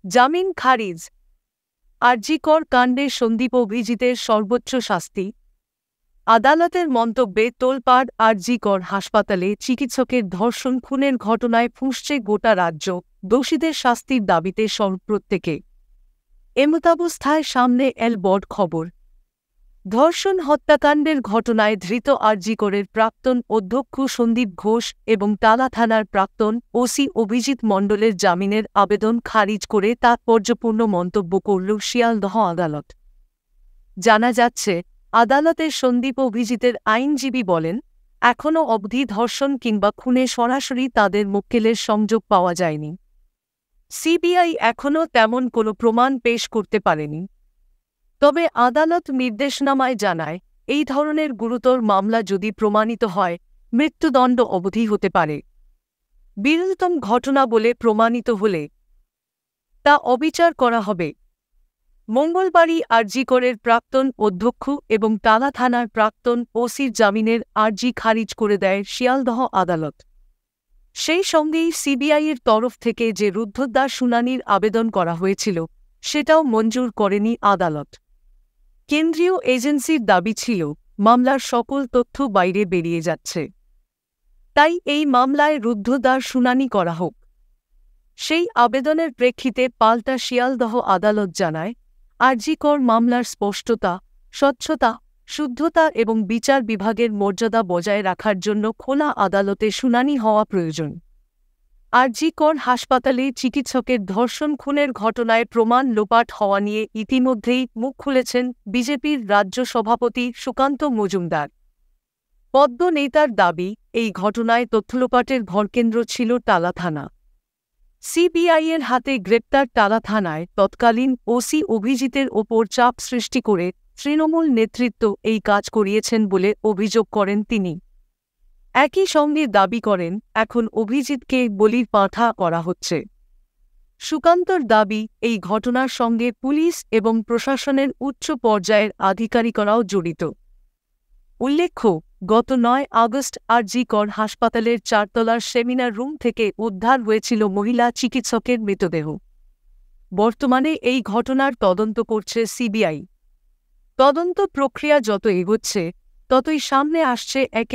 জামিন খারিজ। আরজিকর কাণ্ডে সন্দীপ অভিজিতের সর্বোচ্চ শাস্তি। আদালতের মন্তব্যে তোলপাড়। আরজিকর হাসপাতালে চিকিৎসকের ধর্ষণ খুনের ঘটনায় ফুঁসছে গোটা রাজ্য। দোষীদের শাস্তির দাবিতে প্রত্যেকে এমতাবস্থায় সামনে এল বড় খবর। ধর্ষণ হত্যাকাণ্ডের ঘটনায় ধৃত আরজিকরের প্রাক্তন অধ্যক্ষ সন্দীপ ঘোষ এবং টালা থানার প্রাক্তন ওসি অভিজিৎ মণ্ডলের জামিনের আবেদন খারিজ করে তাৎপর্যপূর্ণ মন্তব্য করল শিয়ালদহ আদালত। জানা যাচ্ছে, আদালতের সন্দীপ অভিজিতের আইনজীবী বলেন, এখনও অবধি ধর্ষণ কিংবা খুনে সরাসরি তাদের মক্কেলের সংযোগ পাওয়া যায়নি। সিবিআই এখনও তেমন কোনো প্রমাণ পেশ করতে পারেনি। তবে আদালত নির্দেশনামায় জানায়, এই ধরনের গুরুতর মামলা যদি প্রমাণিত হয়, মৃত্যুদণ্ড অবধি হতে পারে। বিরলতম ঘটনা বলে প্রমাণিত হলে তা অবিচার করা হবে। মঙ্গলবারই আরজিকরের প্রাক্তন অধ্যক্ষ এবং টালা থানার প্রাক্তন ওসির জামিনের আর্জি খারিজ করে দেয় শিয়ালদহ আদালত। সেই সঙ্গেই সিবিআইয়ের তরফ থেকে যে রুদ্ধদ্বার শুনানির আবেদন করা হয়েছিল, সেটাও মঞ্জুর করেনি আদালত। কেন্দ্রীয় এজেন্সির দাবি ছিল, মামলার সকল তথ্য বাইরে বেরিয়ে যাচ্ছে, তাই এই মামলায় রুদ্ধদ্বার শুনানি করা হোক। সেই আবেদনের প্রেক্ষিতে পাল্টা শিয়ালদহ আদালত জানায়, আরজিকর মামলার স্পষ্টতা, স্বচ্ছতা, শুদ্ধতা এবং বিচার বিভাগের মর্যাদা বজায় রাখার জন্য খোলা আদালতে শুনানি হওয়া প্রয়োজন। আরজিকর হাসপাতালে চিকিৎসকের ধর্ষণ খুনের ঘটনায় প্রমাণ লোপাট হওয়া নিয়ে ইতিমধ্যেই মুখ খুলেছেন বিজেপির রাজ্য সভাপতি সুকান্ত মজুমদার। পদ্ম নেতার দাবি, এই ঘটনায় তথ্যলোপাটের ভরকেন্দ্র ছিল টালা থানা। সিবিআইয়ের হাতে গ্রেপ্তার টালা থানায় তৎকালীন ওসি অভিজিতের ওপর চাপ সৃষ্টি করে তৃণমূল নেতৃত্ব এই কাজ করিয়েছেন বলে অভিযোগ করেন তিনি। একই সঙ্গে দাবি করেন, এখন অভিজিৎকে বলির পাঁঠা করা হচ্ছে। সুকান্তর দাবি, এই ঘটনার সঙ্গে পুলিশ এবং প্রশাসনের উচ্চ পর্যায়ের আধিকারিকরাও জড়িত। উল্লেখ্য, গত ৯ আগস্ট আরজিকর হাসপাতালের ৪ তলার সেমিনার রুম থেকে উদ্ধার হয়েছিল মহিলা চিকিৎসকের মৃতদেহ। বর্তমানে এই ঘটনার তদন্ত করছে সিবিআই। তদন্ত প্রক্রিয়া যত এগোচ্ছে, ততই সামনে আসছে একে